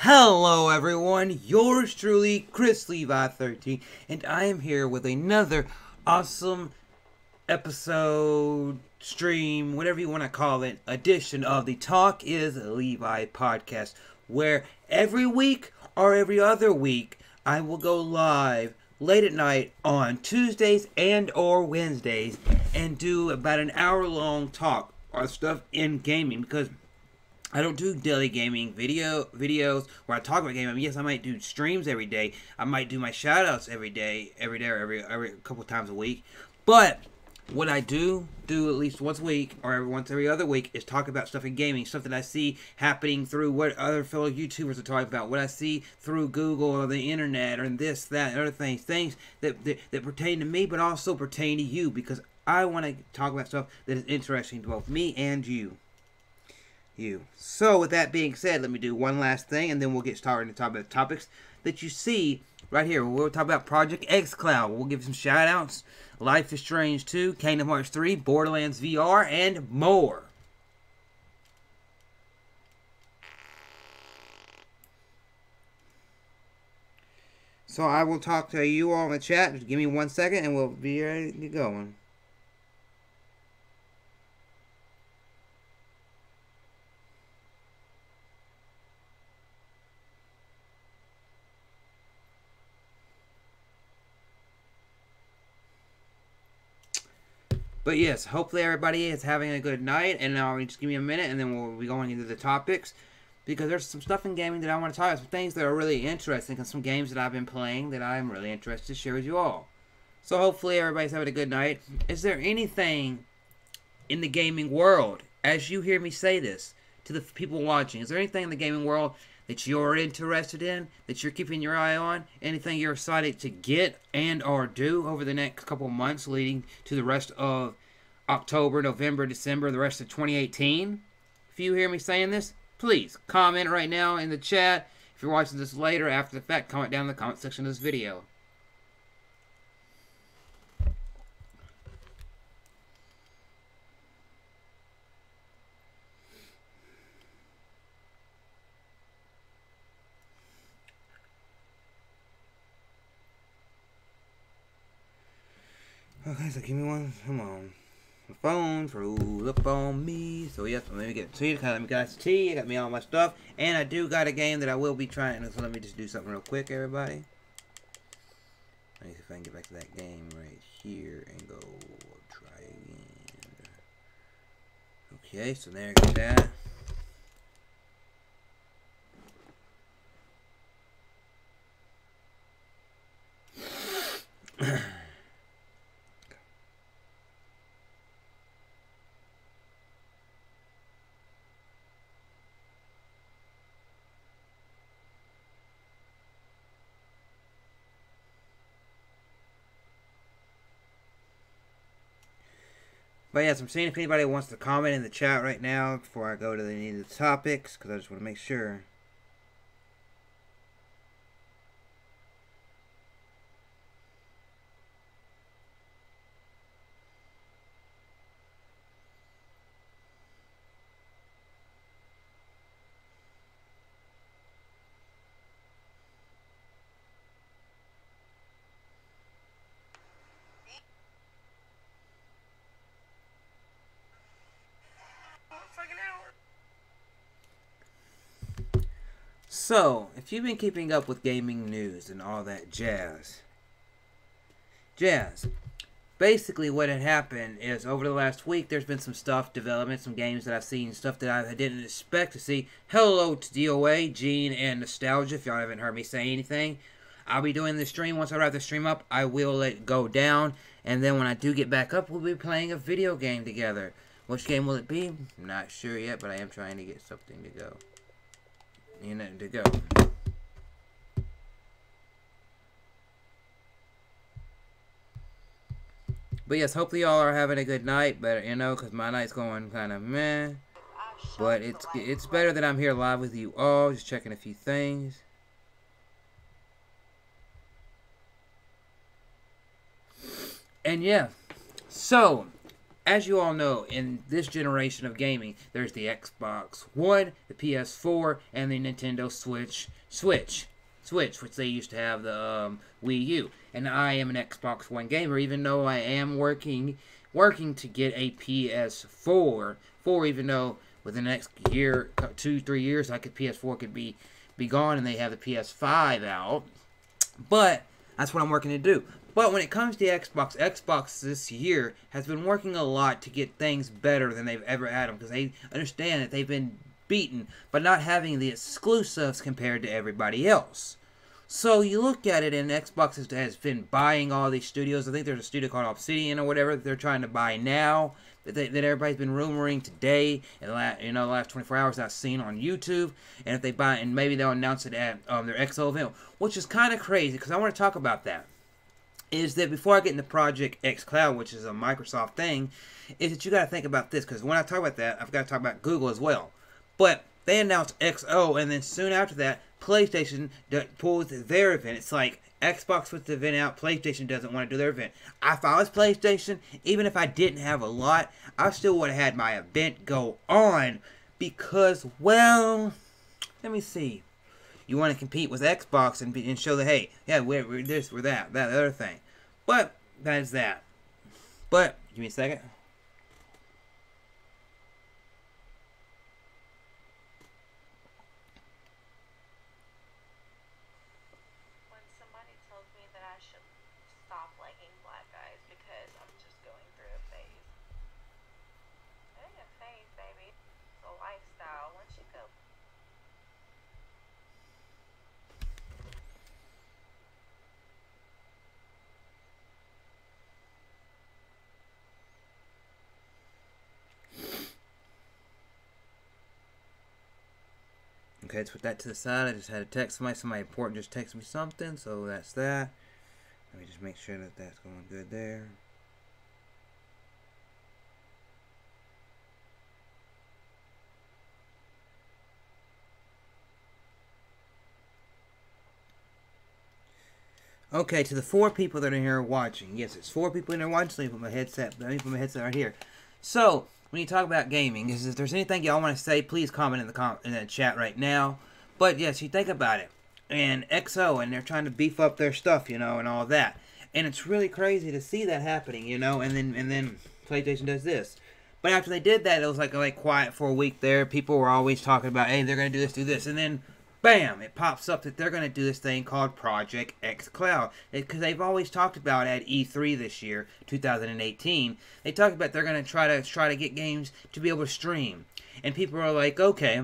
Hello everyone, yours truly, Chrislevi13, and I am here with another awesome episode, stream, whatever you want to call it, edition of the Talk is Levi podcast, where every week or every other week, I will go live late at night on Tuesdays and or Wednesdays and do about an hour-long talk or stuff in gaming, because I don't do daily gaming videos where I talk about gaming. I mean, yes, I might do streams every day. I might do my shoutouts every day, or every couple times a week. But what I do at least once a week or every other week is talk about stuff in gaming, stuff that I see happening through what other fellow YouTubers are talking about, what I see through Google or the internet or this, that, and other things that pertain to me, but also pertain to you, because I want to talk about stuff that is interesting to both me and you. So with that being said, let me do one last thing and then we'll get started to talk about the topics that you see right here. We'll talk about Project Xcloud. We'll give some shout outs. Life is Strange 2, Kingdom Hearts 3, Borderlands VR, and more. So I will talk to you all in the chat. Just give me 1 second and we'll be ready to go. But yes, hopefully everybody is having a good night, and now just give me a minute, and then we'll be going into the topics, because there's some stuff in gaming that I want to talk about, some things that are really interesting, and some games that I've been playing that I'm really interested to share with you all. So hopefully everybody's having a good night. Is there anything in the gaming world, as you hear me say this to the people watching, is there anything in the gaming world that you're interested in, that you're keeping your eye on, anything you're excited to get and or do over the next couple months leading to the rest of October, November, December, the rest of 2018? If you hear me saying this, please comment right now in the chat. If you're watching this later, after the fact, comment down in the comment section of this video. Okay, so give me one. Come on. My phone's rolled up on me. So, yes, let me get tea. Let me get some tea. I got me all my stuff. And I do got a game that I will be trying. So, let me just do something real quick, everybody. Let me see if I can get back to that game right here and go try again. Okay, so there goes that. But yes, I'm seeing if anybody wants to comment in the chat right now before I go to any of the topics, because I just want to make sure. So, if you've been keeping up with gaming news and all that jazz, basically what had happened is over the last week, there's been some stuff, development, some games that I've seen, stuff that I didn't expect to see. Hello to DOA, Gene, and Nostalgia, if y'all haven't heard me say anything. I'll be doing the stream. Once I wrap the stream up, I will let it go down, and then when I do get back up, we'll be playing a video game together. Which game will it be? I'm not sure yet, but I am trying to get something to go. To go. But yes, hopefully y'all are having a good night. But because my night's going kind of meh. But it's better that I'm here live with you all, just checking a few things. And yeah, so as you all know, in this generation of gaming, there's the Xbox One, the PS4, and the Nintendo Switch, which they used to have the Wii U. And I am an Xbox One gamer, even though I am working to get a PS4. Even though within the next year, 2-3 years, PS4 could be gone, and they have the PS5 out. But that's what I'm working to do. But when it comes to Xbox this year has been working a lot to get things better than they've ever had them, because they understand that they've been beaten by not having the exclusives compared to everybody else. So you look at it, and Xbox has been buying all these studios. I think there's a studio called Obsidian or whatever that they're trying to buy now, that everybody's been rumoring today, and the last 24 hours I've seen on YouTube. And if they buy, and maybe they'll announce it at their XO event, which is kind of crazy, because I want to talk about that. Is that before I get into Project Xcloud, which is a Microsoft thing, is that you got to think about this, because when I talk about that, I've got to talk about Google as well. But they announced XO, and then soon after that, PlayStation pulls their event. It's like Xbox puts the event out, PlayStation doesn't want to do their event. If I was PlayStation, even if I didn't have a lot, I still would have had my event go on, because, well, let me see. You want to compete with Xbox and show that, hey, yeah, we're this, we're that other thing. But that is that. But give me a second. When somebody tells me that I should stop liking black guys because I'm just going through a phase. It ain't a phase, baby. It's a lifestyle. Once you go. Okay, let's put that to the side. I just had to text somebody important just texted me something, so that's that. Let me just make sure that that's going good there. Okay, to the 4 people that are here watching. Yes, it's 4 people in there watching, so let me put my headset right here. So, when you talk about gaming, if there's anything y'all want to say, please comment in the chat right now. But yes, you think about it, and XO, and they're trying to beef up their stuff, and all that, and it's really crazy to see that happening, and then PlayStation does this. But after they did that, it was like quiet for a week there. People were always talking about, hey, they're gonna do this, and then bam, it pops up that they're gonna do this thing called Project Xcloud, because they've always talked about at E3 this year, 2018. They talked about they're gonna try to get games to be able to stream, and people are like, okay,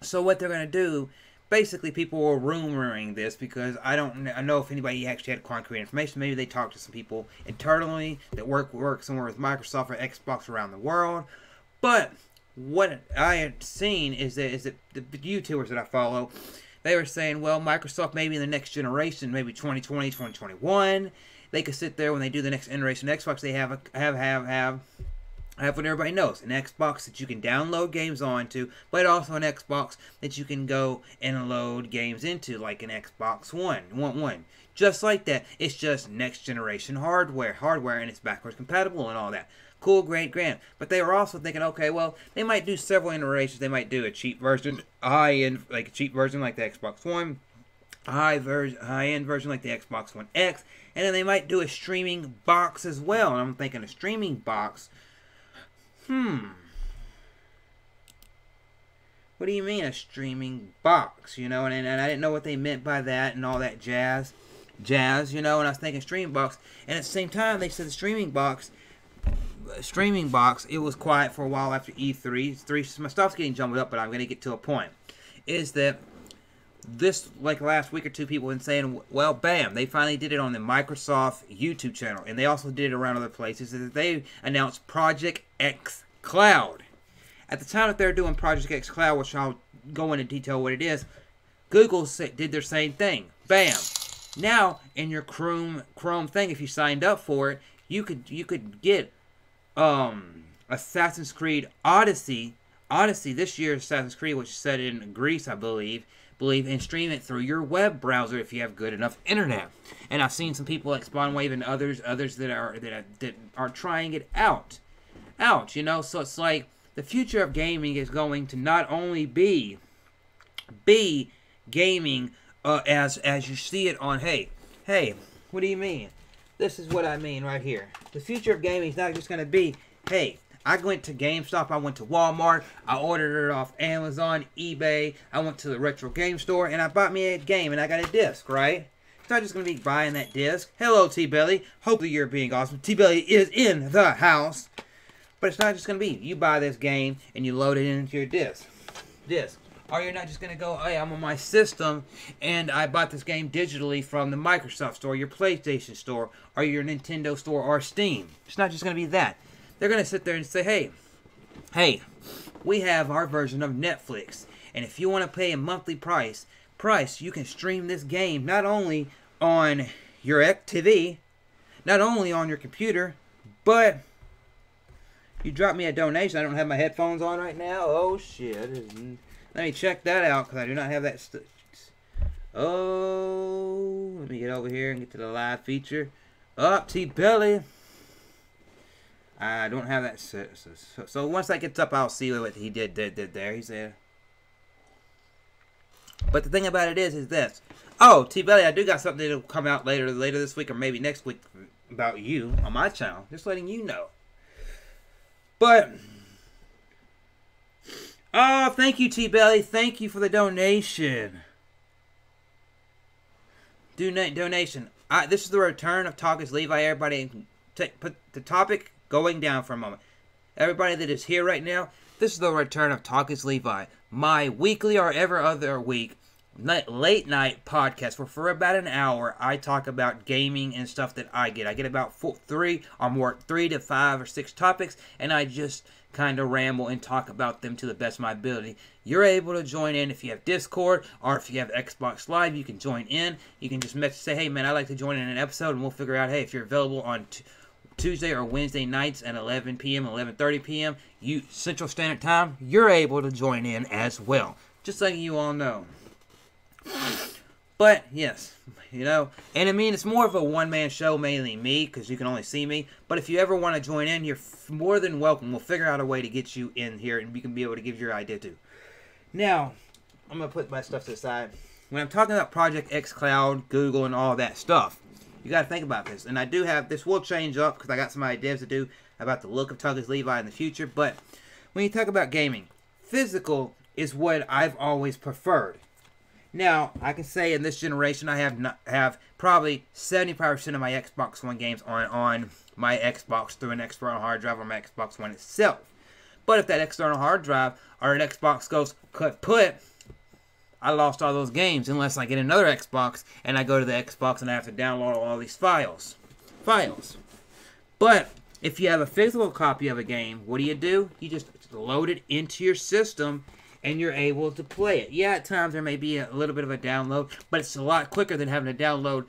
so what they're gonna do? Basically, people were rumoring this because I don't know if anybody actually had concrete information. Maybe they talked to some people internally that work somewhere with Microsoft or Xbox around the world, but what I had seen is that the YouTubers that I follow, they were saying, well, Microsoft maybe in the next generation, maybe 2020, 2021, they could sit there when they do the next generation of Xbox, they have what everybody knows, an Xbox that you can download games onto, but also an Xbox that you can go and load games into, like an Xbox One. Just like that. It's just next generation hardware, and it's backwards compatible and all that. Cool, great, grand. But they were also thinking, okay, well, they might do several iterations. They might do a cheap version, high-end, like a cheap version like the Xbox One, high-end version like the Xbox One X, and then they might do a streaming box as well. And I'm thinking a streaming box, what do you mean a streaming box, and I didn't know what they meant by that and all that jazz, and I was thinking streaming box, and at the same time, they said the streaming box, it was quiet for a while after E3. My stuff's getting jumbled up, but I'm going to get to a point. Is that this, like last week or two, people have been saying, well, bam, they finally did it on the Microsoft YouTube channel, and they also did it around other places, that they announced Project Xcloud. At the time that they're doing Project Xcloud, which I'll go into detail what it is, Google did their same thing. Bam. Now, in your Chrome thing, if you signed up for it, you could get Assassin's Creed Odyssey, this year's Assassin's Creed, which is set in Greece, I believe, and stream it through your web browser if you have good enough internet. And I've seen some people like Spawnwave and others that are trying it out. out, you know? So it's like the future of gaming is going to not only be gaming as you see it on, hey, what do you mean? This is what I mean right here. The future of gaming is not just going to be, hey, I went to GameStop, I went to Walmart, I ordered it off Amazon, eBay, I went to the retro game store, and I bought me a game, and I got a disc, right? It's not just going to be buying that disc. Hello, T-Belly. Hopefully you're being awesome. T-Belly is in the house. But it's not just going to be, you buy this game, and you load it into your disc. Or you're not just going to go, hey, I'm on my system, and I bought this game digitally from the Microsoft store, your PlayStation store, or your Nintendo store, or Steam. It's not just going to be that. They're going to sit there and say, hey, we have our version of Netflix. And if you want to pay a monthly price, you can stream this game not only on your TV, not only on your computer, but you drop me a donation. I don't have my headphones on right now. Oh, shit. Let me check that out because I do not have that. Oh, let me get over here and get to the live feature. Up, T-Belly. I don't have that. So once that gets up, I'll see what he did there. He said. But the thing about it is this. Oh, T-Belly, I do got something that'll come out later this week or maybe next week about you on my channel. Just letting you know. But, oh, thank you, T-Belly. Thank you for the donation. Donation. This is the return of Talk is Levi. Everybody, put the topic going down for a moment. Everybody that is here right now, this is the return of Talk is Levi. My weekly or every other week late night podcast where for about an hour I talk about gaming and stuff that I get. I get about 3 to 5 or 6 topics, and I just kind of ramble and talk about them to the best of my ability. You're able to join in if you have Discord or if you have Xbox Live. You can join in. You can just say, hey man, I'd like to join in an episode, and we'll figure out, hey, if you're available on Tuesday or Wednesday nights at 11 p.m., 11:30 p.m., Central Standard Time, you're able to join in as well. Just letting you all know. But, yes, you know, and I mean, it's more of a one-man show, mainly me, because you can only see me. But if you ever want to join in, you're more than welcome. We'll figure out a way to get you in here, and we can be able to give your idea too. Now, I'm going to put my stuff to the side. When I'm talking about Project Xcloud, Google, and all that stuff, you got to think about this. And I do have, this will change up, because I got some ideas to do about the look of Talk is Levi in the future. But when you talk about gaming, physical is what I've always preferred. Now, I can say in this generation, I have probably 75% of my Xbox One games on my Xbox through an external hard drive or my Xbox One itself. But if that external hard drive or an Xbox goes kaput, I lost all those games unless I get another Xbox and I go to the Xbox and I have to download all these files. But if you have a physical copy of a game, what do? You just load it into your system and you're able to play it. Yeah, at times there may be a little bit of a download, but it's a lot quicker than having to download,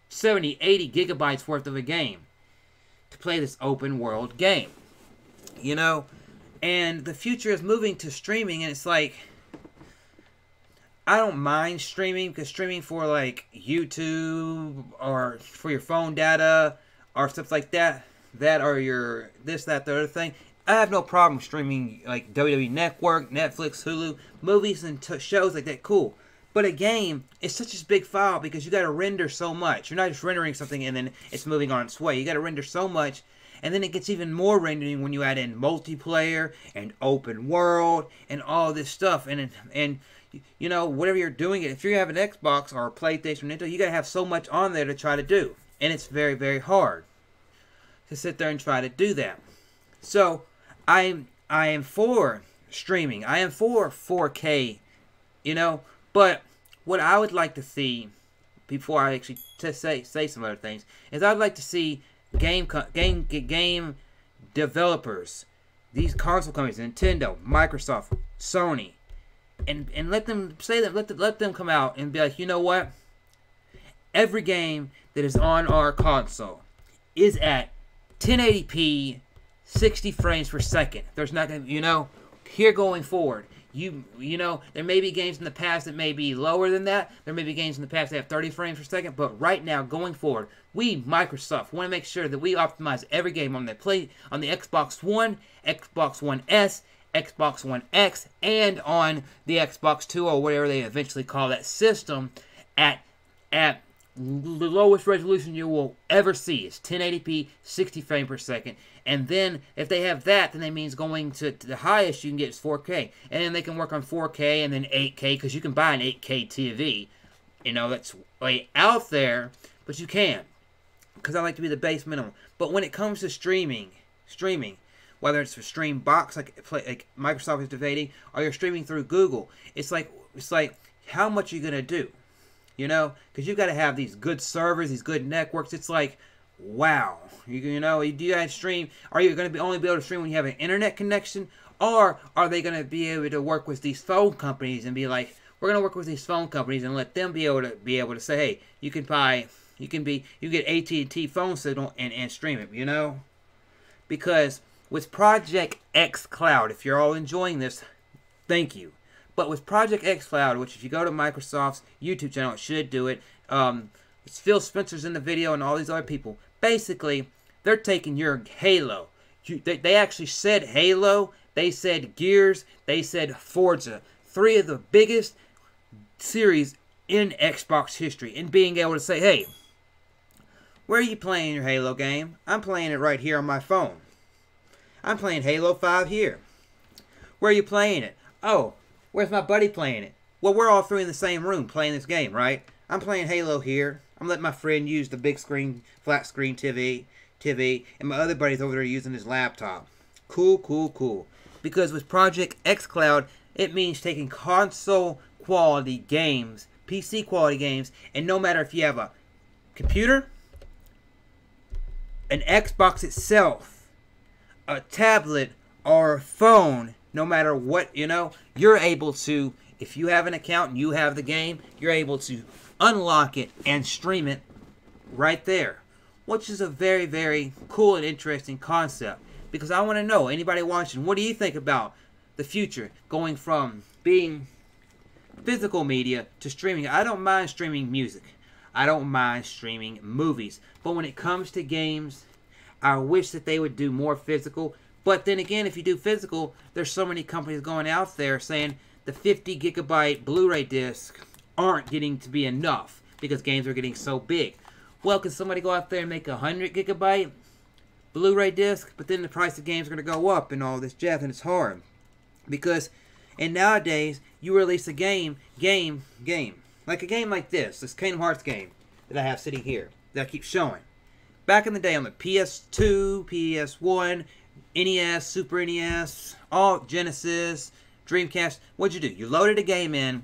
70, 80 gigabytes worth of a game to play this open world game. You know? And the future is moving to streaming, and it's like, I don't mind streaming, because streaming for like YouTube or for your phone data or stuff like that or your this, that, the other thing, I have no problem streaming like WWE Network, Netflix, Hulu, movies and shows like that. Cool. But a game is such a big file because you got to render so much. You're not just rendering something and then it's moving on its way. You got to render so much, and then it gets even more rendering when you add in multiplayer and open world and all this stuff. And you know, whatever you're doing, if you have an Xbox or a PlayStation, Nintendo, you got to have so much on there to try to do, and it's very, very hard to sit there and try to do that. So I am for streaming. I am for 4K, you know. But what I would like to see, before I actually say some other things, is I'd like to see game developers, these console companies, Nintendo, Microsoft, Sony, and let them say that, let them come out and be like, you know what? Every game that is on our console is at 1080p, 60 frames per second. There's not going to, you know, here going forward, You know, there may be games in the past that may be lower than that. There may be games in the past that have 30 frames per second. But right now, going forward, we, Microsoft, want to make sure that we optimize every game on the Xbox One, Xbox One S, Xbox One X, and on the Xbox Two, or whatever they eventually call that system, at the lowest resolution you will ever see is 1080p, 60 frames per second. And then, if they have that, then that means going to the highest you can get is 4K. And then they can work on 4K and then 8K, because you can buy an 8K TV. You know, that's way out there, but you can. Because I like to be the base minimum. But when it comes to streaming, whether it's for Stream Box, like Microsoft is debating, or you're streaming through Google, it's like how much are you going to do? You know, because you've got to have these good servers, these good networks. It's like, wow. You know, do you guys stream? Are you going to only be able to stream when you have an internet connection? Or are they going to be able to work with these phone companies and be like, we're going to work with these phone companies and let them be able to say, hey, you get AT&T phone signal and stream it, you know? Because with Project Xcloud, if you're all enjoying this, thank you. But with Project Xcloud, which if you go to Microsoft's YouTube channel, it should do it. It's Phil Spencer's in the video and all these other people. Basically, they're taking your Halo. They actually said Halo. They said Gears. They said Forza. 3 of the biggest series in Xbox history. And being able to say, hey, where are you playing your Halo game? I'm playing it right here on my phone. I'm playing Halo 5 here. Where are you playing it? Oh, where's my buddy playing it? Well, we're all 3 in the same room playing this game, right? I'm playing Halo here. I'm letting my friend use the big screen, flat screen TV, and my other buddy's over there using his laptop. Cool, cool, cool. Because with Project Xcloud, it means taking console quality games, PC quality games, and no matter if you have a computer, an Xbox itself, a tablet, or a phone, no matter what, you know, you're able to, if you have an account and you have the game, you're able to unlock it and stream it right there, which is a very, very cool and interesting concept. Because I want to know, anybody watching, what do you think about the future going from being physical media to streaming? I don't mind streaming music. I don't mind streaming movies. But when it comes to games, I wish that they would do more physical. But then again, if you do physical, there's so many companies going out there saying the 50 gigabyte Blu-ray disc aren't getting to be enough because games are getting so big. Well, can somebody go out there and make a 100 gigabyte Blu-ray disc? But then the price of games are going to go up and all this jazz, and it's hard. Because, and nowadays, you release a game, like a game like this Kingdom Hearts game that I have sitting here, that I keep showing. Back in the day on the PS2, PS1, NES, Super NES, all Genesis, Dreamcast, what'd you do? You loaded a game in,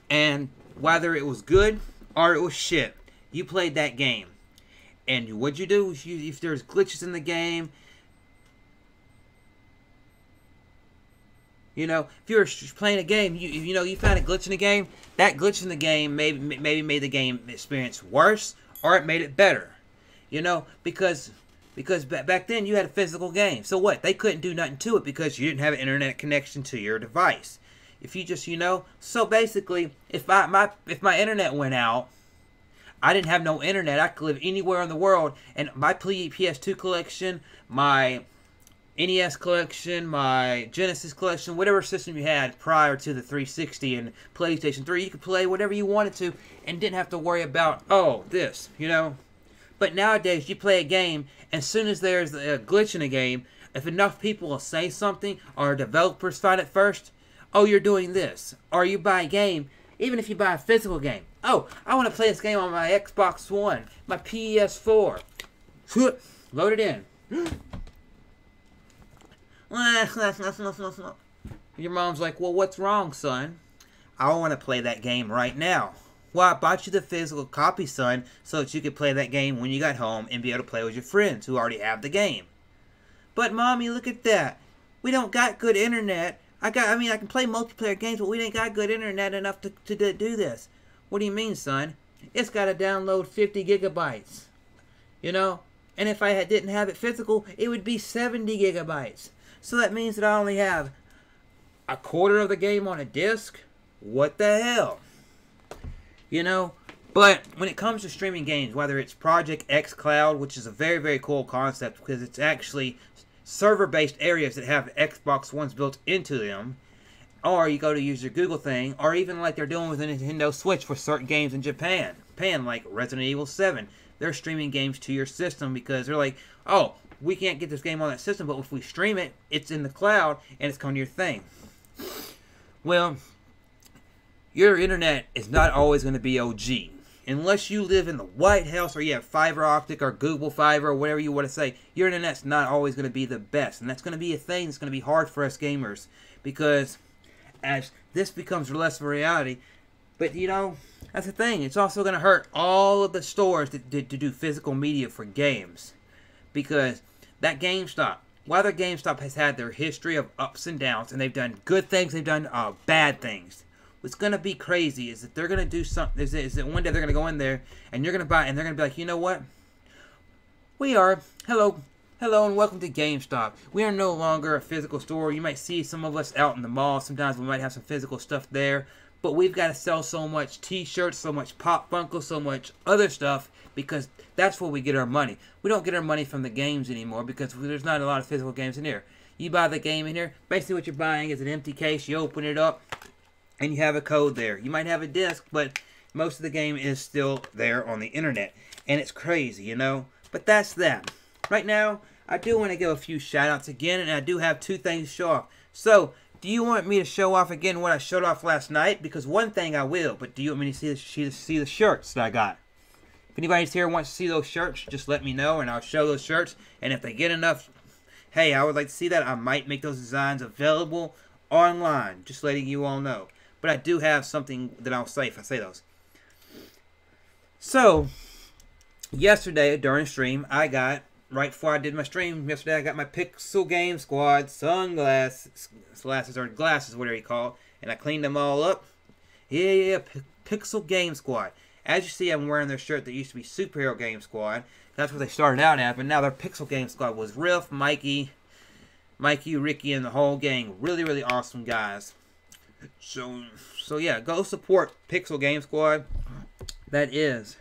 and whether it was good or it was shit, you played that game. And what'd you do? If there's glitches in the game, you know, if you were playing a game, you know, you found a glitch in the game, that glitch in the game maybe made the game experience worse, or it made it better. You know, because back then you had a physical game. So what? They couldn't do nothing to it because you didn't have an internet connection to your device. If you just, you know, so basically, if my internet went out, I didn't have no internet. I could live anywhere in the world, and my PS2 collection, my NES collection, my Genesis collection, whatever system you had prior to the 360 and PlayStation 3, you could play whatever you wanted to and didn't have to worry about, oh, this, you know. But nowadays, you play a game, and as soon as there's a glitch in a game, if enough people will say something, or developers find it first, oh, you're doing this. Or you buy a game, even if you buy a physical game. Oh, I want to play this game on my Xbox One, my PS4. Load it in. Your mom's like, well, what's wrong, son? I want to play that game right now. Well, I bought you the physical copy, son, so that you could play that game when you got home and be able to play with your friends who already have the game. But, Mommy, look at that. We don't got good internet. I can play multiplayer games, but we ain't got good internet enough to do this. What do you mean, son? It's got to download 50 gigabytes. You know? And if I didn't have it physical, it would be 70 gigabytes. So that means that I only have a quarter of the game on a disc? What the hell? You know? But when it comes to streaming games, whether it's Project Xcloud, which is a very, very cool concept because it's actually server-based areas that have Xbox Ones built into them, or you go to use your Google thing, or even like they're doing with the Nintendo Switch for certain games in Japan, like Resident Evil 7. They're streaming games to your system because they're like, oh, we can't get this game on that system, but if we stream it, it's in the cloud, and it's coming to your thing. Well, your internet is not always going to be OG. Unless you live in the White House or you have fiber optic or Google Fiber or whatever you want to say, your internet's not always going to be the best. And that's going to be a thing that's going to be hard for us gamers. Because as this becomes less of a reality, but you know, that's the thing. It's also going to hurt all of the stores that do physical media for games. Because that GameStop, whether GameStop has had their history of ups and downs, and they've done good things, they've done bad things. What's going to be crazy is that they're going to do something, is that one day they're going to go in there, and you're going to buy, and they're going to be like, you know what? Hello, and welcome to GameStop. We are no longer a physical store. You might see some of us out in the mall. Sometimes we might have some physical stuff there. But we've got to sell so much t-shirts, so much Pop Funko, so much other stuff, because that's where we get our money. We don't get our money from the games anymore, because there's not a lot of physical games in here. You buy the game in here, basically what you're buying is an empty case. You open it up, and you have a code there. You might have a disc, but most of the game is still there on the internet. And it's crazy, you know? But that's that. Right now, I do want to give a few shout-outs again, and I do have two things to show off. So, do you want me to show off again what I showed off last night? Because one thing I will, but do you want me to see the shirts that I got? If anybody's here wants to see those shirts, just let me know, and I'll show those shirts. And if they get enough, hey, I would like to see that. I might make those designs available online, just letting you all know. But I do have something that I'll say if I say those. So, yesterday during stream, I got, right before I did my stream yesterday, I got my Pixel Game Squad sunglasses, or glasses, whatever you call it, and I cleaned them all up. Yeah, Pixel Game Squad. As you see, I'm wearing their shirt that used to be Superhero Game Squad. That's what they started out at, but now their Pixel Game Squad was Riff, Mikey, Ricky, and the whole gang. Really, really awesome guys. So yeah, go support Pixel Game Squad. That is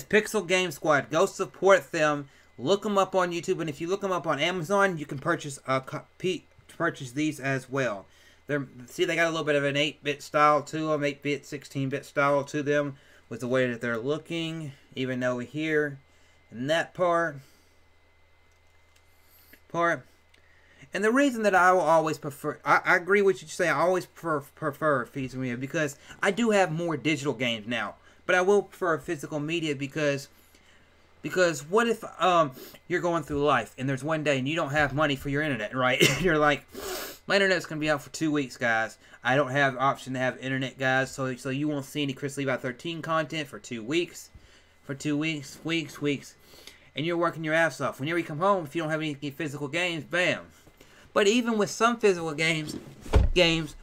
Pixel Game Squad. Go support them. Look them up on YouTube, and if you look them up on Amazon, you can purchase these as well. See, they got a little bit of an 8-bit style to them, 8-bit, 16-bit style to them, with the way that they're looking, even over here, and that part. And the reason that I will always prefer, I agree with you say, I always prefer physical media, because I do have more digital games now, but I will prefer physical media because what if you're going through life and there's one day and you don't have money for your internet, right? You're like, my internet's going to be out for 2 weeks, guys. I don't have the option to have internet, guys, so you won't see any Chrislevi13 content for 2 weeks. Weeks. And you're working your ass off. Whenever you come home, if you don't have any physical games, bam. But even with some physical games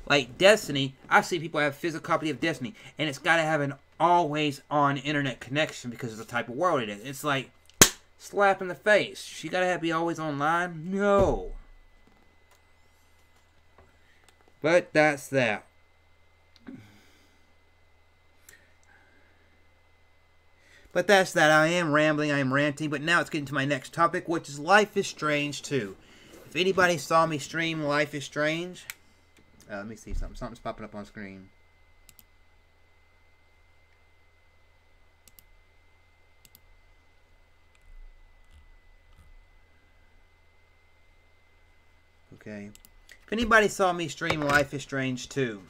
like Destiny, I see people have a physical copy of Destiny, and it's got to have an always-on internet connection because of the type of world it is. It's like, slap in the face. She got to be always online? No. But that's that. I am rambling, I am ranting, but now it's getting to my next topic, which is Life is Strange 2. If anybody saw me stream Life is Strange, let me see something. Something's popping up on screen. Okay. If anybody saw me stream Life is Strange 2,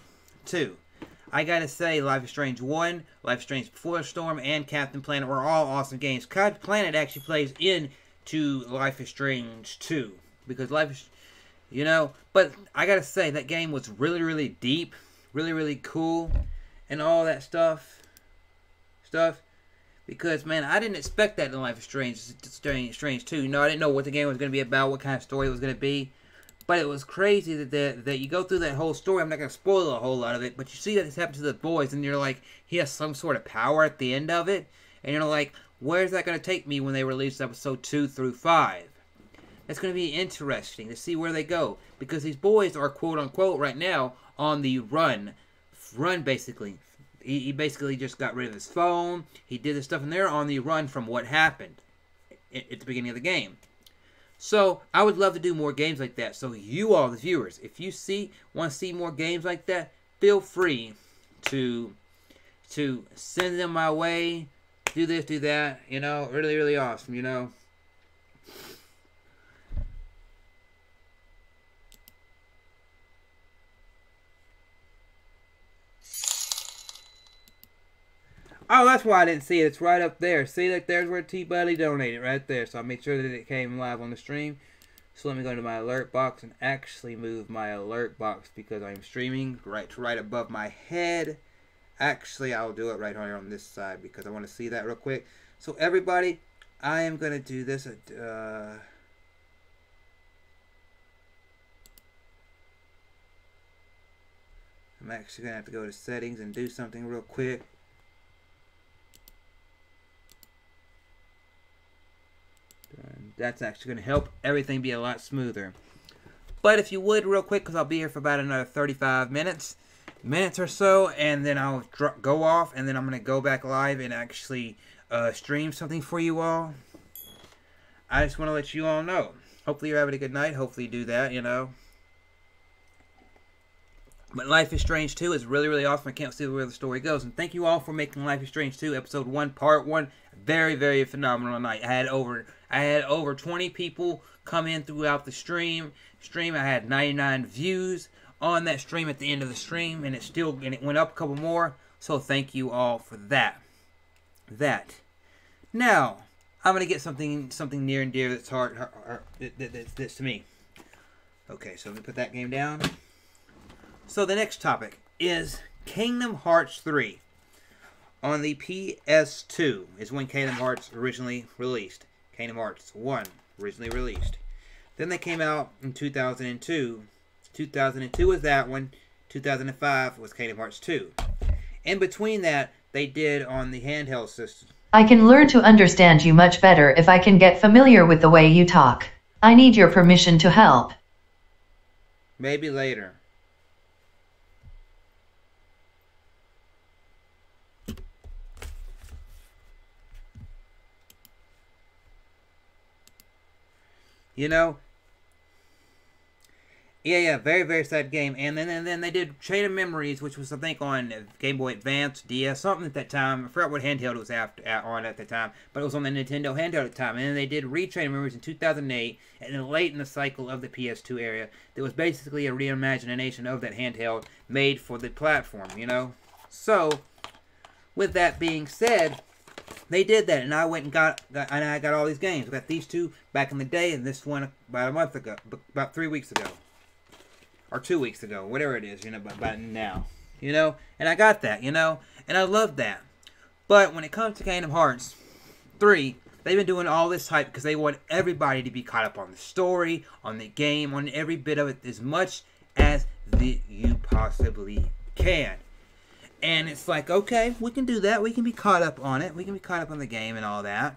I gotta say, Life is Strange 1, Life is Strange Before the Storm, and Captain Planet were all awesome games. Captain Planet actually plays into Life is Strange 2, because Life is, you know, but I gotta say, that game was really, really deep, really, really cool, and all that stuff, because, man, I didn't expect that in Life is Strange 2. You know, I didn't know what the game was gonna be about, what kind of story it was gonna be. But it was crazy that you go through that whole story. I'm not going to spoil a whole lot of it, but you see that this happened to the boys, and you're like, he has some sort of power at the end of it. And you're like, where's that going to take me when they release episode 2 through 5? It's going to be interesting to see where they go. Because these boys are, quote-unquote, right now, on the run. Run, basically. He basically just got rid of his phone. He did this stuff, and they're on the run from what happened at the beginning of the game. So, I would love to do more games like that. So, you all, the viewers, if you want to see more games like that, feel free to send them my way. Do this, do that. You know, really, really awesome, you know. Oh, that's why I didn't see it. It's right up there. See, like, there's where T-Buddy donated, right there. So I made sure that it came live on the stream. So let me go to my alert box and actually move my alert box because I'm streaming right above my head. Actually, I'll do it right here on this side because I want to see that real quick. So everybody, I am going to do this. I'm actually going to have to go to settings and do something real quick. That's actually going to help everything be a lot smoother. But if you would, real quick, because I'll be here for about another 35 minutes or so, and then I'll go off, and then I'm going to go back live and actually stream something for you all. I just want to let you all know. Hopefully you're having a good night. Hopefully you do that, you know. But Life is Strange 2 is really, really awesome. I can't see where the story goes. And thank you all for making Life is Strange 2 Episode 1, Part 1. Very, very phenomenal night. I had over 20 people come in throughout the stream. I had 99 views on that stream at the end of the stream. And it went up a couple more. So thank you all for that. Now, I'm going to get something near and dear that's that's to me. Okay, so let me put that game down. So the next topic is Kingdom Hearts 3. On the PS2 is when Kingdom Hearts originally released. Kingdom Hearts 1 originally released. Then they came out in 2002. 2002 was that one. 2005 was Kingdom Hearts 2. In between that, they did on the handheld system. I can learn to understand you much better if I can get familiar with the way you talk. I need your permission to help. Maybe later. You know, yeah, very, very sad game. And then they did Chain of Memories, which was, I think, on Game Boy Advance, DS, something at that time. I forgot what handheld it was on at the time, but it was on the Nintendo handheld at the time. And then they did Chain of Memories in 2008, and then late in the cycle of the PS2 area, there was basically a reimagination of that handheld made for the platform, you know. So, with that being said, they did that, and I went and got all these games. I got these two back in the day, and this one about a month ago, about 3 weeks ago, or 2 weeks ago, whatever it is, you know, about now, you know. And I got that, you know, and I love that. But when it comes to Kingdom Hearts 3, they've been doing all this hype because they want everybody to be caught up on the story, on the game, on every bit of it, as much as you possibly can. And it's like, okay, we can do that. We can be caught up on it. We can be caught up on the game and all that.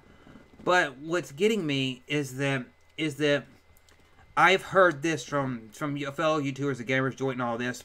But what's getting me is that I've heard this from fellow YouTubers, the Gamers Joint, and all this.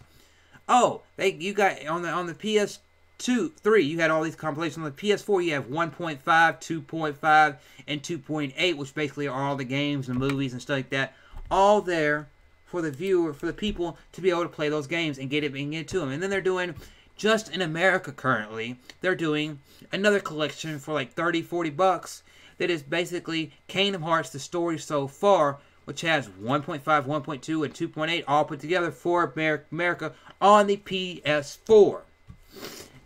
Oh, you got on the PS2, 3, you had all these compilations. On the PS4, you have 1.5, 2.5, and 2.8, which basically are all the games and movies and stuff like that, all there for the viewer, for the people to be able to play those games and get it to them. And then they're doing, just in America currently, they're doing another collection for like $30-40 that is basically Kingdom Hearts, the story so far, which has 1.5, 1.2, and 2.8 all put together for America on the PS4.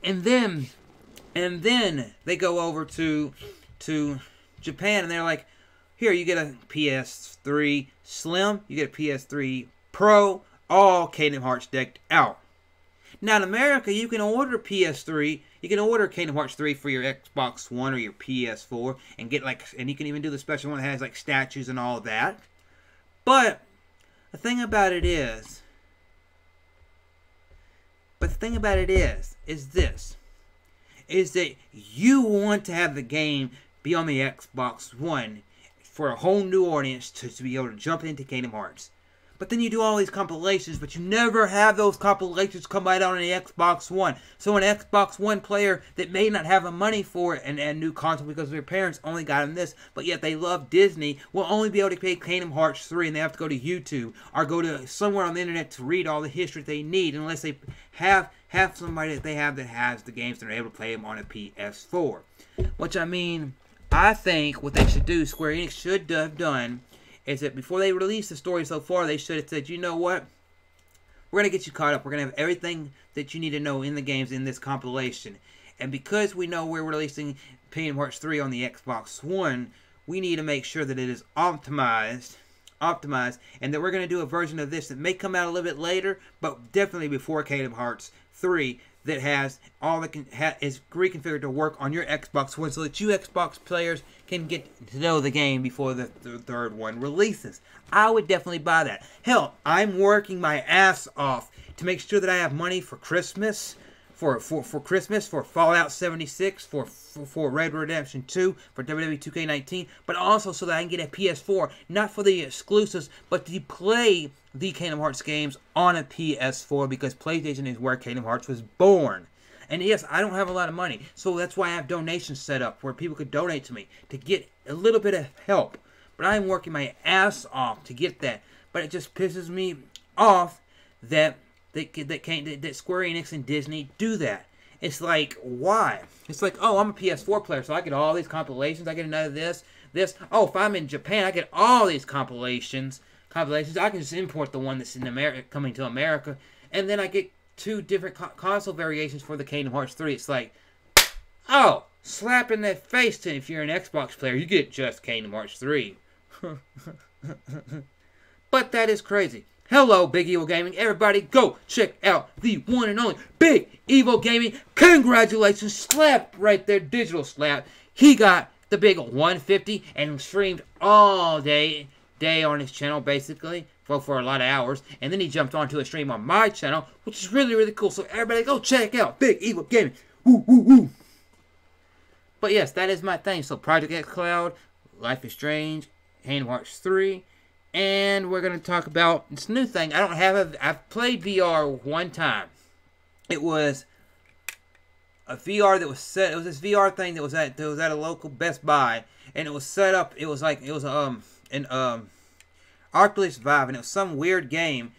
And then they go over to Japan, and they're like, here, you get a PS3 Slim, you get a PS3 Pro, all Kingdom Hearts decked out. Now in America, you can order PS3, you can order Kingdom Hearts 3 for your Xbox One or your PS4, and get and you can even do the special one that has like statues and all of that. But The thing about it is, is that you want to have the game be on the Xbox One for a whole new audience to be able to jump into Kingdom Hearts. But then you do all these compilations, but you never have those compilations come out on the Xbox One. So an Xbox One player that may not have the money for it and new console because their parents only got them this, but yet they love Disney, will only be able to play Kingdom Hearts 3, and they have to go to YouTube or go to somewhere on the internet to read all the history they need, unless they have somebody that they have that has the games and are able to play them on a PS4. Which, I mean, I think what they should do, Square Enix should have done, is that before they release the story so far, they should have said, you know what? We're going to get you caught up. We're going to have everything that you need to know in the games in this compilation. And because we know we're releasing Kingdom Hearts 3 on the Xbox One, we need to make sure that it is optimized, and that we're going to do a version of this that may come out a little bit later, but definitely before Kingdom Hearts 3, that has all that is reconfigured to work on your Xbox One, so that you Xbox players can get to know the game before the third one releases. I would definitely buy that. Hell, I'm working my ass off to make sure that I have money for Christmas, for Christmas, for Fallout 76, for Red Dead Redemption 2, for WWE 2K19, but also so that I can get a PS4, not for the exclusives, but to play the Kingdom Hearts games on a PS4, because PlayStation is where Kingdom Hearts was born. And yes, I don't have a lot of money, so that's why I have donations set up where people could donate to me to get a little bit of help. But I'm working my ass off to get that. But it just pisses me off that Square Enix and Disney do that. It's like, why? It's like, oh, I'm a PS4 player, so I get all these compilations. I get another this. Oh, if I'm in Japan, I get all these compilations. I can just import the one that's in America, coming to America, and then I get 2 different console variations for the Kingdom Hearts 3. It's like, oh, slap in that face to if you're an Xbox player, you get just Kingdom Hearts 3. But that is crazy. Hello, Big Evil Gaming. Everybody go check out the one and only Big Evil Gaming. Congratulations. Slap right there. Digital slap. He got the big 150 and streamed all day on his channel, basically, for a lot of hours. And then he jumped onto a stream on my channel, which is really, really cool. So everybody go check out Big Evil Gaming. Woo, woo, woo. But yes, that is my thing. So Project Xcloud, Life is Strange, Kingdom Hearts 3. And we're going to talk about this new thing. I don't have it. I've played VR one time. It was a VR that was set. It was this VR thing that was at a local Best Buy, and it was set up. It was an Oculus Vive, and it was some weird game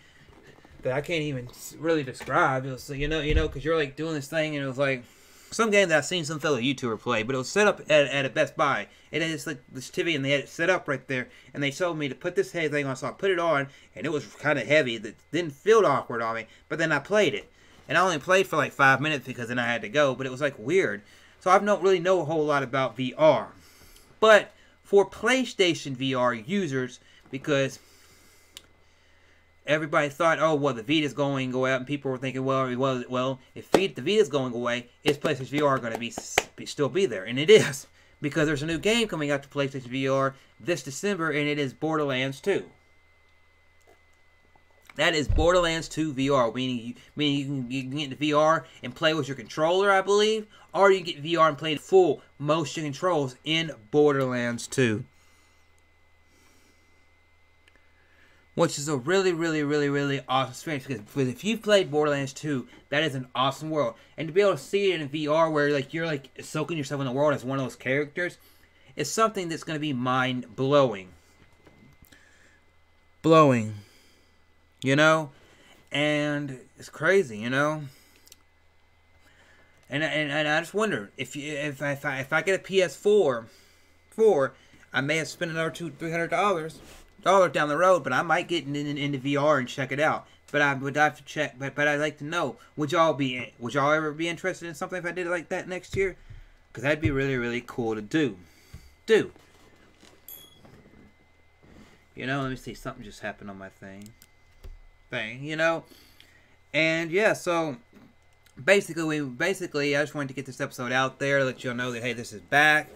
that I can't even really describe. It was because you're like doing this thing, and it was like some game that I've seen some fellow YouTuber play, but it was set up at a Best Buy. It had this TV, and they had it set up right there, and they told me to put this head thing on, so I put it on, and it was kind of heavy. That didn't feel awkward on me, but then I played it, and I only played for like 5 minutes because then I had to go, but it was like weird. So I don't really know a whole lot about VR, but for PlayStation VR users, because everybody thought, oh, well, the Vita's going to go out, and people were thinking, well, if the Vita's going away, is PlayStation VR going to still be there? And it is, because there's a new game coming out to PlayStation VR this December, and it is Borderlands 2. That is Borderlands 2 VR, meaning you can get into VR and play with your controller, I believe, or you can get VR and play full motion controls in Borderlands 2. Which is a really, really, really, really awesome experience. Because if you've played Borderlands 2, that is an awesome world. And to be able to see it in VR where you're soaking yourself in the world as one of those characters, is something that's going to be mind-blowing. You know? And it's crazy, you know? And I just wonder, if I get a PS4, I may have spent another $200-300 down the road, but I might get into VR and check it out. But I would have to check. But I'd like to know, would y'all ever be interested in something if I did it like that next year? Because that'd be really, really cool to do. You know, let me see. Something just happened on my thing. You know, and yeah. So basically, I just wanted to get this episode out there, let y'all know that hey, this is back.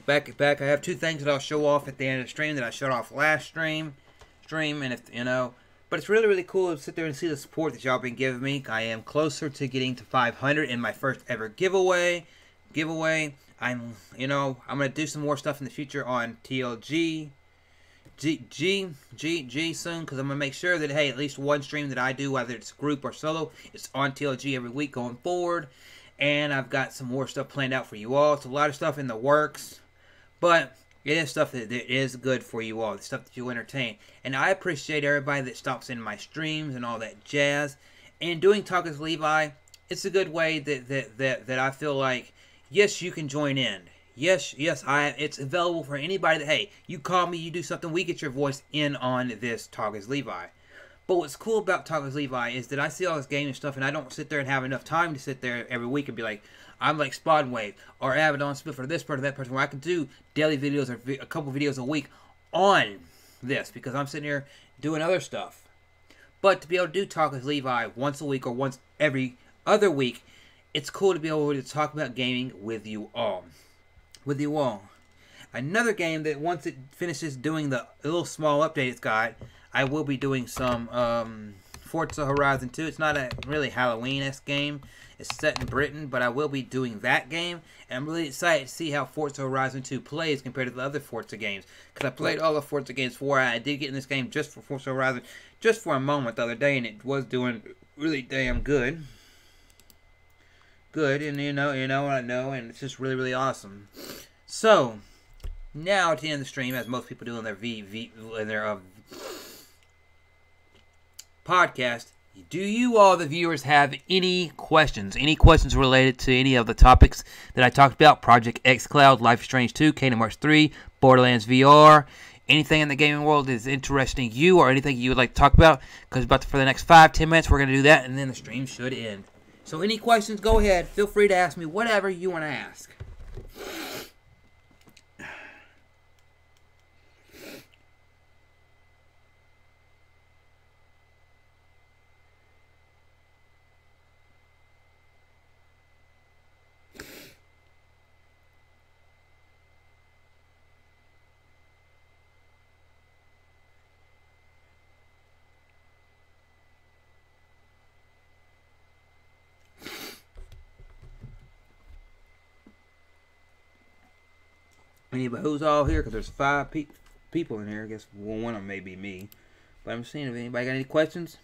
I have 2 things that I'll show off at the end of the stream that I showed off last stream, and if you know, But it's really, really cool to sit there and see the support that y'all been giving me. I am closer to getting to 500 in my first ever giveaway. I'm gonna do some more stuff in the future on TLG. G soon, because I'm gonna make sure that, hey, at least one stream that I do, whether it's group or solo, it's on TLG every week going forward. And I've got some more stuff planned out for you all. It's a lot of stuff in the works, but it is stuff that is good for you all, the stuff that you entertain. And I appreciate everybody that stops in my streams and all that jazz. And doing Talk with Levi, it's a good way that I feel like, yes, you can join in. Yes, it's available for anybody that, hey, you call me, you do something, we get your voice in on this Talk with Levi. But what's cool about Talk with Levi is that I see all this gaming stuff, and I don't sit there and have enough time to sit there every week and be like, I'm like Spawn Wave or Abaddon Spiff or this person, that person, where I can do daily videos or a couple videos a week on this, because I'm sitting here doing other stuff. But to be able to do Talk with Levi once a week or once every other week, it's cool to be able to talk about gaming with you all. Another game that once it finishes doing the little small update it's got, I will be doing some Forza Horizon 2. It's not a really Halloween-esque game. It's set in Britain, but I will be doing that game. And I'm really excited to see how Forza Horizon 2 plays compared to the other Forza games. Because I played all the Forza games before. I did get in this game just for Forza Horizon, just for a moment the other day, and it was doing really damn good. And you know what I know, and it's just really, really awesome. So, now at the end of the stream, as most people do in their podcast, do you all, the viewers, have any questions? Any questions related to any of the topics that I talked about? Project Xcloud, Life is Strange 2, Kingdom Hearts 3, Borderlands VR, anything in the gaming world that is interesting you, or anything you would like to talk about? Because for the next 5-10 minutes, we're going to do that, and then the stream should end. So any questions, go ahead. Feel free to ask me whatever you want to ask. Anybody who's all here, because there's 5 people in here. I guess one of them may be me. But I'm seeing if anybody got any questions.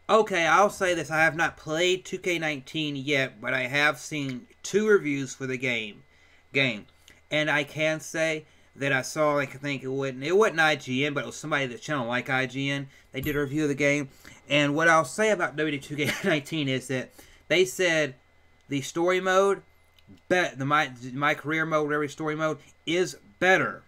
Okay, I'll say this. I have not played 2K19 yet, but I have seen 2 reviews for the game. And I can say that I saw, like, I think it wasn't IGN, but it was somebody that's channel like IGN. They did a review of the game. And what I'll say about WD2K19 is that they said the story mode, my career mode, whatever story mode, is better.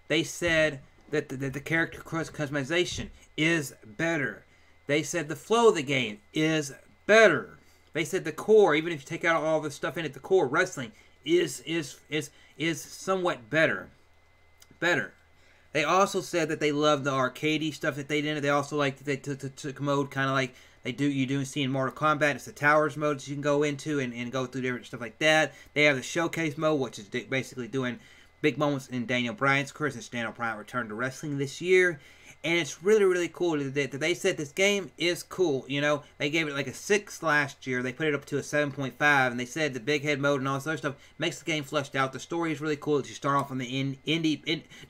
They said that the character customization is better. They said the flow of the game is better. They said the core, even if you take out all the stuff in it, the core wrestling is somewhat better. They also said that they love the arcadey stuff that they did. They also like that they took mode kind of like you do see in Mortal Kombat. It's the towers mode that you can go into and go through different stuff like that. They have the showcase mode, which is basically doing big moments in Daniel Bryan's career, since Daniel Bryan returned to wrestling this year. And it's really, really cool that they said this game is cool. You know, they gave it like a 6 last year. They put it up to a 7.5. And they said the big head mode and all this other stuff makes the game fleshed out. The story is really cool that you start off on the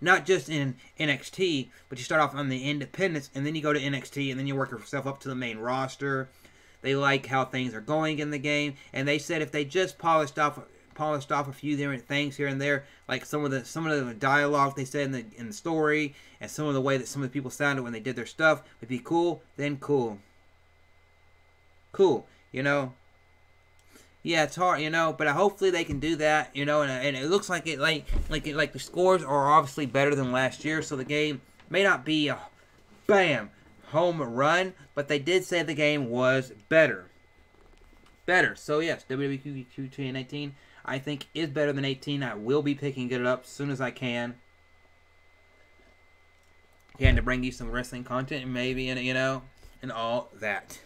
not just in NXT, but you start off on the independents. And then you go to NXT. And then you work yourself up to the main roster. They like how things are going in the game. And they said if they just polished off a few different things here and there, like some of the dialogue they said in the story, and some of the way that some of the people sounded when they did their stuff would be cool, then cool, you know. Yeah, it's hard, you know, but hopefully they can do that, you know, and it looks like the scores are obviously better than last year, so the game may not be a bam home run, but they did say the game was better. So yes, WWE 2K18 I think is better than 18. I will be picking it up as soon as I can. To bring you some wrestling content, maybe, you know, and all that.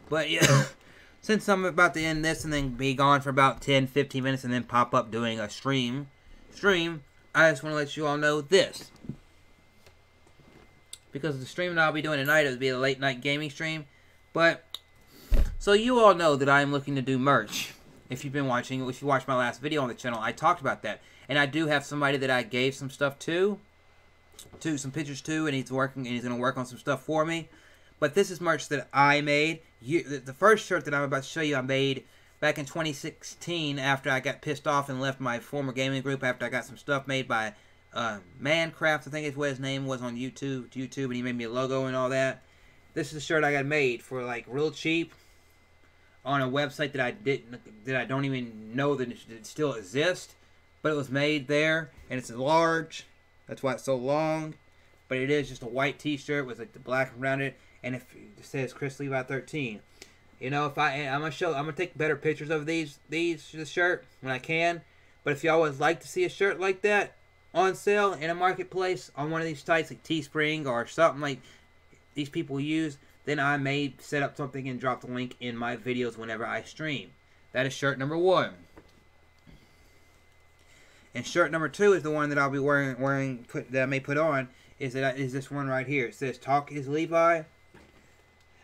But yeah. Since I'm about to end this and then be gone for about 10-15 minutes and then pop up doing a stream, I just want to let you all know this. Because the stream that I'll be doing tonight, it'll be a late night gaming stream. But, so you all know that I'm looking to do merch. If you've been watching, if you watched my last video on the channel, I talked about that. And I do have somebody that I gave some stuff to some pictures to, and he's going to work on some stuff for me. But this is merch that I made. The first shirt that I'm about to show you I made back in 2016 after I got pissed off and left my former gaming group after I got some stuff made by Mancraft, I think is what his name was on YouTube, and he made me a logo and all that. This is a shirt I got made for like real cheap on a website that I don't even know that it still exists, but it was made there, and it's large. That's why it's so long. But it is just a white t-shirt with like the black around it. And if it says Chrislevi13, you know, I'm gonna take better pictures of this shirt when I can. But if y'all would like to see a shirt like that on sale in a marketplace on one of these sites like Teespring or something like these people use, then I may set up something and drop the link in my videos whenever I stream. That is shirt number 1. And shirt number 2 is the one that I'll be wearing that I may put on. Is this one right here? It says "Talk is Levi." I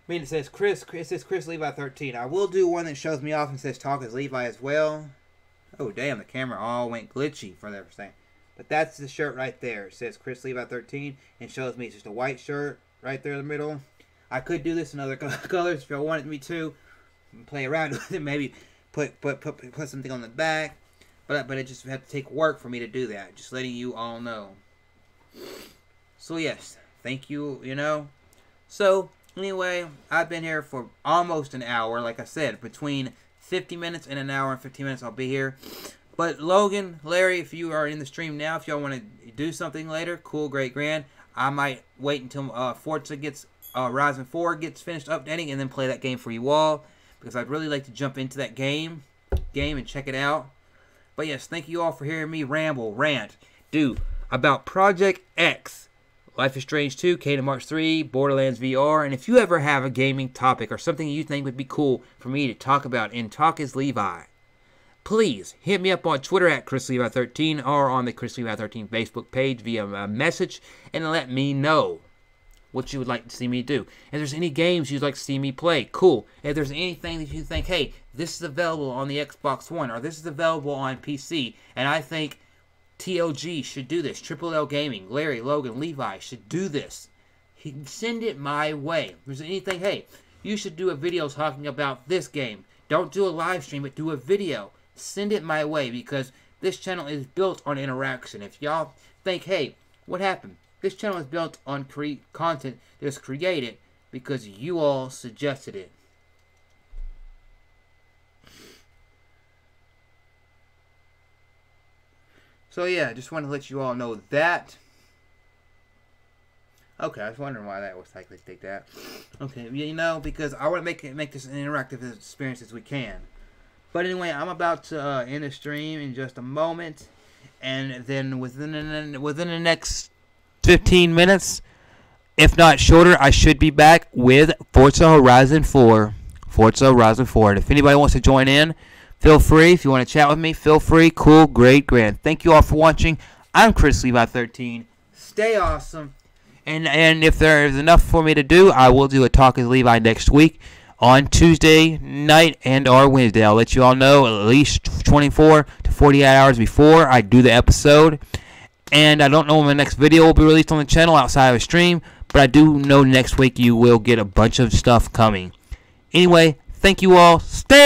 mean, it says Chrislevi13. I will do one that shows me off and says "Talk is Levi" as well. Oh damn, the camera all went glitchy for that saying. But that's the shirt right there. It says Chrislevi13 and shows me it's just a white shirt right there in the middle. I could do this in other colors if I wanted me to. Play around with it, maybe put something on the back. But it just had to take work for me to do that. Just letting you all know. So yes, thank you, you know. So anyway, I've been here for almost an hour. Like I said, between 50 minutes and an hour and 15 minutes I'll be here. But Logan, Larry, if you are in the stream now, if y'all want to do something later, cool, great, grand. I might wait until Forza gets Horizon 4 gets finished updating and then play that game for you all. Because I'd really like to jump into that game and check it out. But yes, thank you all for hearing me ramble, rant, about Project X, Life is Strange 2, Kingdom Hearts 3, Borderlands VR, and if you ever have a gaming topic or something you think would be cool for me to talk about in Talk is Levi, please hit me up on Twitter at Chrislevi13 or on the Chrislevi13 Facebook page via a message and let me know what you would like to see me do. If there's any games you'd like to see me play, cool. If there's anything that you think, hey, this is available on the Xbox One or this is available on PC, and I think TLG should do this, TripleLGaming, Larry, Logan, Levi should do this, send it my way. If there's anything, hey, you should do a video talking about this game. Don't do a live stream, but do a video. Send it my way because this channel is built on interaction. If y'all think, hey, what happened? This channel is built on content that was created because you all suggested it. So yeah, I just want to let you all know that. Okay, I was wondering why that was like, let's take that. Okay, you know, because I want to make this an interactive experience as we can. But anyway, I'm about to end the stream in just a moment. And then within the next 15 minutes, if not shorter, I should be back with Forza Horizon 4. And if anybody wants to join in, feel free. If you want to chat with me, feel free. Cool, great, grand. Thank you all for watching. I'm Chrislevi13. Stay awesome. And if there is enough for me to do, I will do a Talk is Levi next week on Tuesday night and or Wednesday. I'll let you all know at least 24 to 48 hours before I do the episode. And I don't know when my next video will be released on the channel outside of a stream, but I do know next week you will get a bunch of stuff coming. Anyway, thank you all. Stay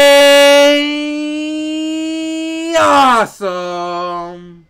awesome!